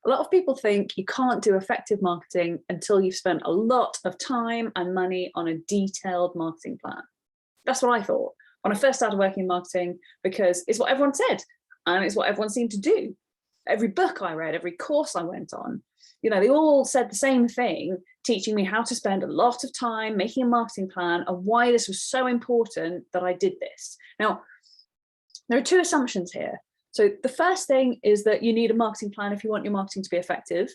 A lot of people think you can't do effective marketing until you've spent a lot of time and money on a detailed marketing plan. That's what I thought when I first started working in marketing, because it's what everyone said and it's what everyone seemed to do. Every book I read, every course I went on, they all said the same thing, teaching me how to spend a lot of time making a marketing plan and why this was so important that I did this. Now, there are two assumptions here. So the first thing is that you need a marketing plan if you want your marketing to be effective.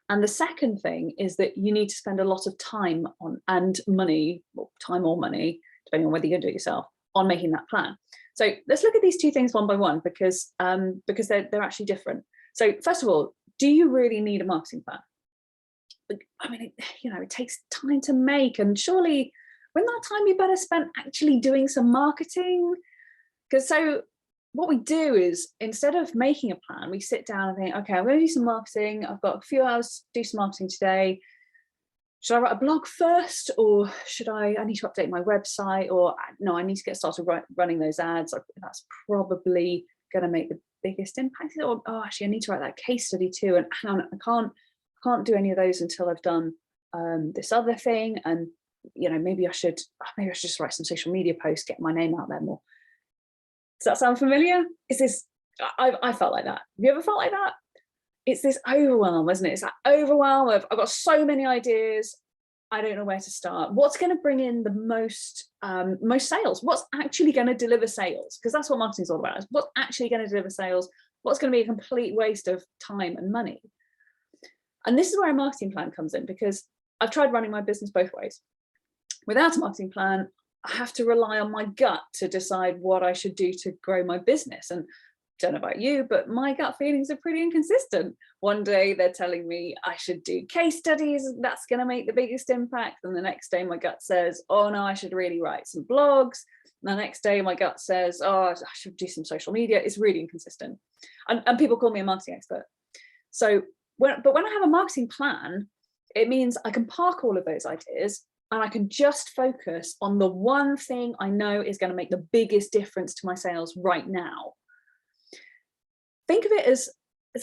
And the second thing is that you need to spend a lot of time on and money, or time or money, depending on whether you're going to do it yourself, on making that plan. So let's look at these two things one by one, because they're actually different. So first of all, do you really need a marketing plan? I mean, it takes time to make, and surely when that time you better spend actually doing some marketing. Because so what we do is, instead of making a plan, we sit down and think, okay, I'm going to do some marketing. I've got a few hours to do some marketing today. Should I write a blog first, or should I need to update my website, or no, I need to get started running those ads. That's probably going to make the biggest impact. Or, oh, actually, I need to write that case study too. And hang on, I can't do any of those until I've done this other thing. And, maybe I should just write some social media posts, get my name out there more. Does that sound familiar? I felt like that. Have you ever felt like that? It's this overwhelm, isn't it? It's that overwhelm of, I've got so many ideas, I don't know where to start. What's going to bring in the most sales? What's actually going to deliver sales? Because that's what marketing is all about. What's actually going to deliver sales? What's going to be a complete waste of time and money? And this is where a marketing plan comes in, because I've tried running my business both ways. Without a marketing plan, I have to rely on my gut to decide what I should do to grow my business. And I don't know about you, but my gut feelings are pretty inconsistent. One day they're telling me I should do case studies, that's going to make the biggest impact. And the next day my gut says, oh no, I should really write some blogs. And the next day my gut says, oh, I should do some social media. It's really inconsistent. And people call me a marketing expert. So when I have a marketing plan, it means I can park all of those ideas and I can just focus on the one thing I know is going to make the biggest difference to my sales right now. Think of it as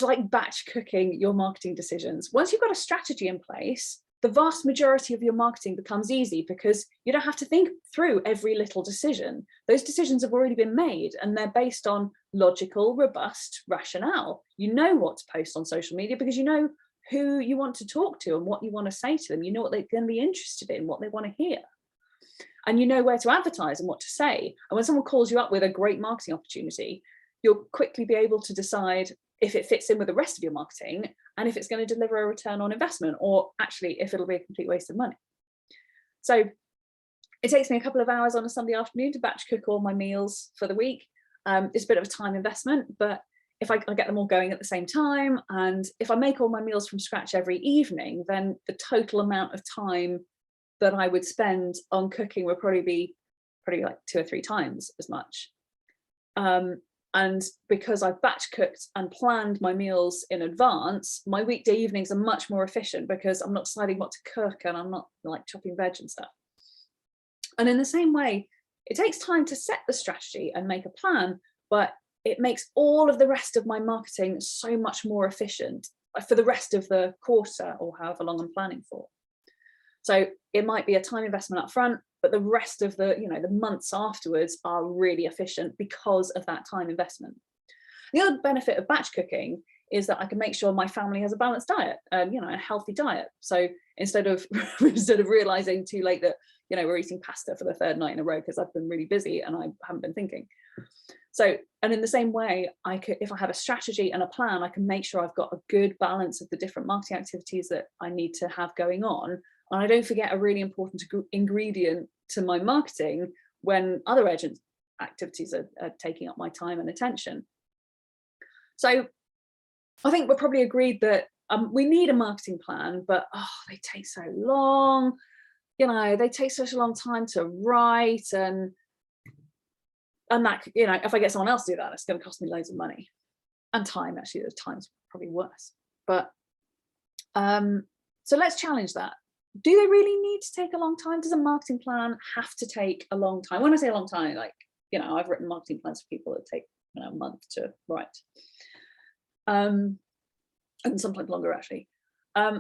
like batch cooking your marketing decisions. Once you've got a strategy in place, the vast majority of your marketing becomes easy, because you don't have to think through every little decision. Those decisions have already been made and they're based on logical, robust rationale. You know what to post on social media because you know who you want to talk to and what you want to say to them. You know what they're going to be interested in, what they want to hear. And you know where to advertise and what to say. And when someone calls you up with a great marketing opportunity, you'll quickly be able to decide if it fits in with the rest of your marketing and if it's going to deliver a return on investment, or actually if it'll be a complete waste of money. So it takes me a couple of hours on a Sunday afternoon to batch cook all my meals for the week. It's a bit of a time investment, but if I get them all going at the same time, and if I make all my meals from scratch every evening, then the total amount of time that I would spend on cooking would probably be like 2 or 3 times as much. And because I've batch cooked and planned my meals in advance, my weekday evenings are much more efficient because I'm not deciding what to cook and I'm not like chopping veg and stuff. And in the same way, it takes time to set the strategy and make a plan, but it makes all of the rest of my marketing so much more efficient for the rest of the quarter or however long I'm planning for. So it might be a time investment up front, but the rest of the months afterwards are really efficient because of that time investment. The other benefit of batch cooking is that I can make sure my family has a balanced diet, a healthy diet. So instead of realizing too late that we're eating pasta for the 3rd night in a row because I've been really busy and I haven't been thinking. So, and in the same way, if I have a strategy and a plan, I can make sure I've got a good balance of the different marketing activities that I need to have going on. And I don't forget a really important ingredient to my marketing when other urgent activities are taking up my time and attention. So I think we're probably agreed that we need a marketing plan, but they take so long. They take such a long time to write, and that, if I get someone else to do that, it's going to cost me loads of money and time. Actually, the time's probably worse. But so let's challenge that. Do they really need to take a long time? Does a marketing plan have to take a long time? When I say a long time, like, I've written marketing plans for people that take a month to write. and sometimes longer actually.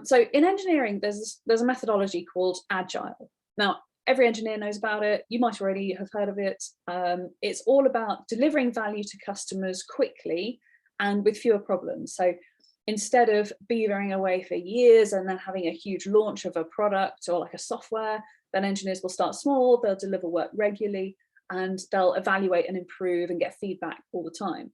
So in engineering, there's a methodology called Agile. Now, every engineer knows about it. You might already have heard of it. It's all about delivering value to customers quickly and with fewer problems. So instead of beavering away for years and then having a huge launch of a product or like a software, then engineers will start small, they'll deliver work regularly, and they'll evaluate and improve and get feedback all the time.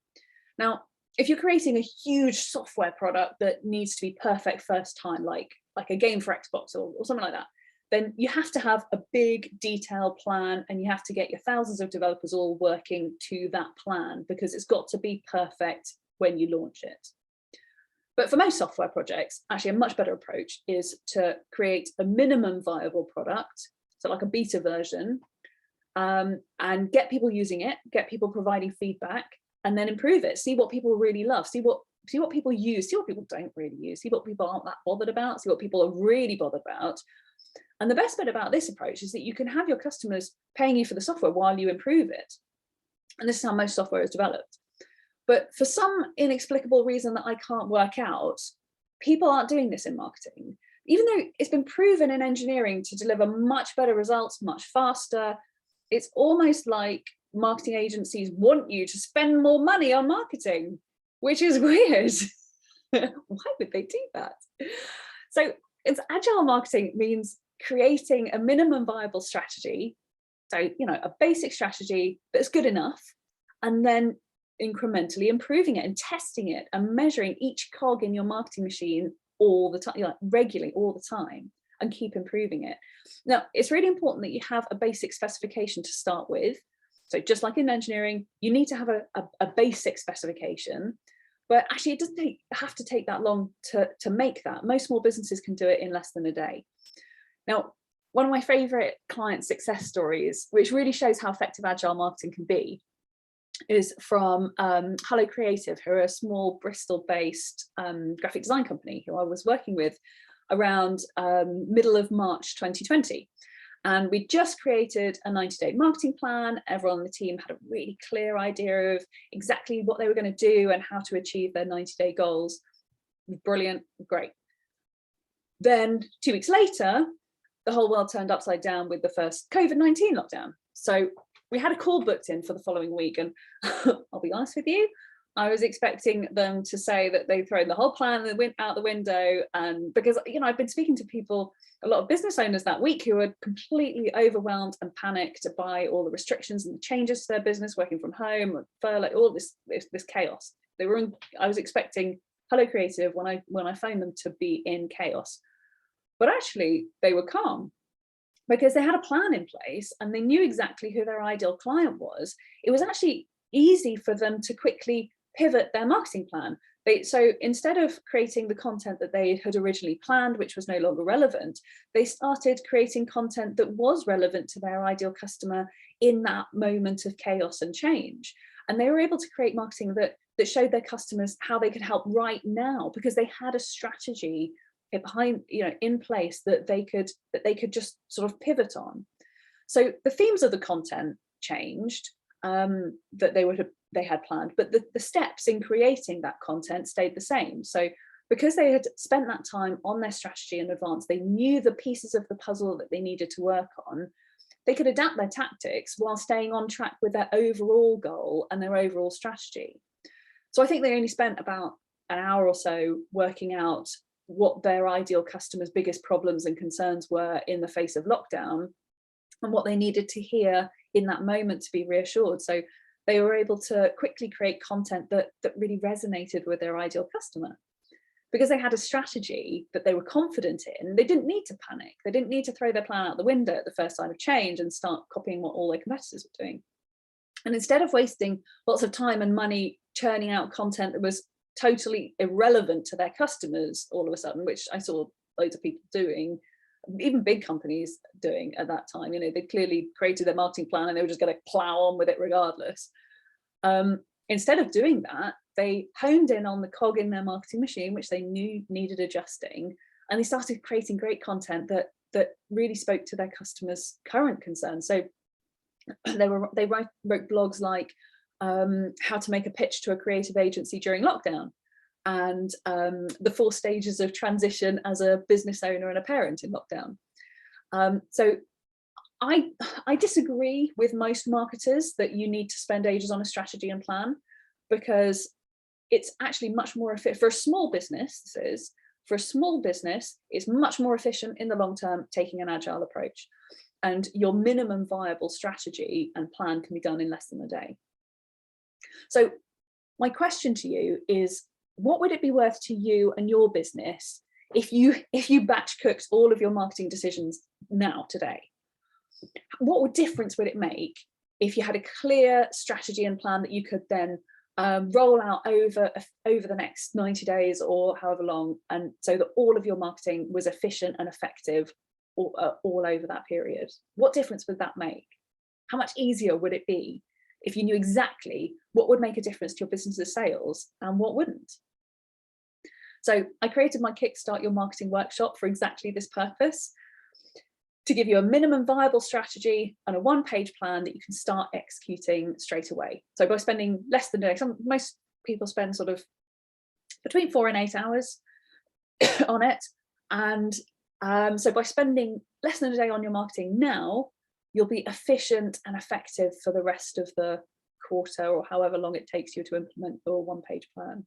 Now, if you're creating a huge software product that needs to be perfect first time, like a game for Xbox or something like that, then you have to have a big detailed plan, and you have to get your thousands of developers all working to that plan, because it's got to be perfect when you launch it. But for most software projects, actually a much better approach is to create a minimum viable product, so like a beta version, and get people using it, get people providing feedback, and then improve it. See what people really love, see what people use, see what people don't really use, see what people aren't that bothered about, see what people are really bothered about. And the best bit about this approach is that you can have your customers paying you for the software while you improve it. And this is how most software is developed. But for some inexplicable reason that I can't work out, people aren't doing this in marketing. Even though it's been proven in engineering to deliver much better results, much faster, it's almost like marketing agencies want you to spend more money on marketing, which is weird. Why would they do that? So it's agile marketing means creating a minimum viable strategy. So, a basic strategy that's good enough, and then incrementally improving it and testing it and measuring each cog in your marketing machine all the time, regularly all the time, and keep improving it. Now, it's really important that you have a basic specification to start with. So just like in engineering, you need to have a basic specification, but actually it doesn't have to take that long to make that. Most small businesses can do it in less than a day. Now, one of my favorite client success stories, which really shows how effective agile marketing can be, is from Hello Creative, who are a small Bristol-based graphic design company who I was working with around middle of March 2020. And we just created a 90-day marketing plan. Everyone on the team had a really clear idea of exactly what they were going to do and how to achieve their 90-day goals. Brilliant, great. Then 2 weeks later, the whole world turned upside down with the first COVID-19 lockdown. So we had a call booked in for the following week, and I'll be honest with you, I was expecting them to say that they'd thrown the whole plan out the window. And because, I've been speaking to people, a lot of business owners that week, who were completely overwhelmed and panicked by all the restrictions and the changes to their business, working from home, furlough, all this chaos. I was expecting Hello Creative, when I phoned them, to be in chaos. But actually they were calm, because they had a plan in place and they knew exactly who their ideal client was. It was actually easy for them to quickly pivot their marketing plan. So instead of creating the content that they had originally planned, which was no longer relevant, they started creating content that was relevant to their ideal customer in that moment of chaos and change. And they were able to create marketing that showed their customers how they could help right now, because they had a strategy behind, in place that they could just sort of pivot on. So the themes of the content changed, that they had planned, but the steps in creating that content stayed the same. So because they had spent that time on their strategy in advance, they knew the pieces of the puzzle that they needed to work on. They could adapt their tactics while staying on track with their overall goal and their overall strategy. So I think they only spent about an hour or so working out what their ideal customers' biggest problems and concerns were in the face of lockdown, and what they needed to hear in that moment to be reassured. So they were able to quickly create content that really resonated with their ideal customer. Because they had a strategy that they were confident in, they didn't need to panic. They didn't need to throw their plan out the window at the first sign of change and start copying what all their competitors were doing. And instead of wasting lots of time and money churning out content that was totally irrelevant to their customers all of a sudden, which I saw loads of people doing, even big companies doing at that time, they clearly created their marketing plan and they were just going to plow on with it regardless. Instead of doing that, they honed in on the cog in their marketing machine, which they knew needed adjusting, and they started creating great content that really spoke to their customers' current concerns. So they wrote blogs like how to make a pitch to a creative agency during lockdown, and the 4 stages of transition as a business owner and a parent in lockdown. So I disagree with most marketers that you need to spend ages on a strategy and plan, because it's actually much more efficient for a small business. For a small business, it's much more efficient in the long term taking an agile approach, and your minimum viable strategy and plan can be done in less than a day. So my question to you is, what would it be worth to you and your business if you batch cooked all of your marketing decisions now, today? What difference would it make if you had a clear strategy and plan that you could then roll out over the next 90 days or however long, and so that all of your marketing was efficient and effective all over that period? What difference would that make? How much easier would it be if you knew exactly what would make a difference to your business's sales and what wouldn't? So I created my Kickstart Your Marketing workshop for exactly this purpose, to give you a minimum viable strategy and a 1-page plan that you can start executing straight away. So by spending less than a day, most people spend sort of between 4 and 8 hours on it. And so by spending less than a day on your marketing now, you'll be efficient and effective for the rest of the quarter, or however long it takes you to implement your 1-page plan.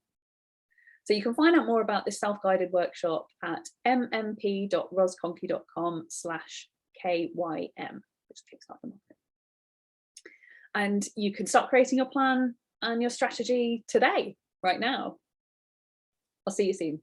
So you can find out more about this self-guided workshop at mmp.rosconkey.com/KYM, which is Kickstart Your Marketing. And you can start creating your plan and your strategy today, right now. I'll see you soon.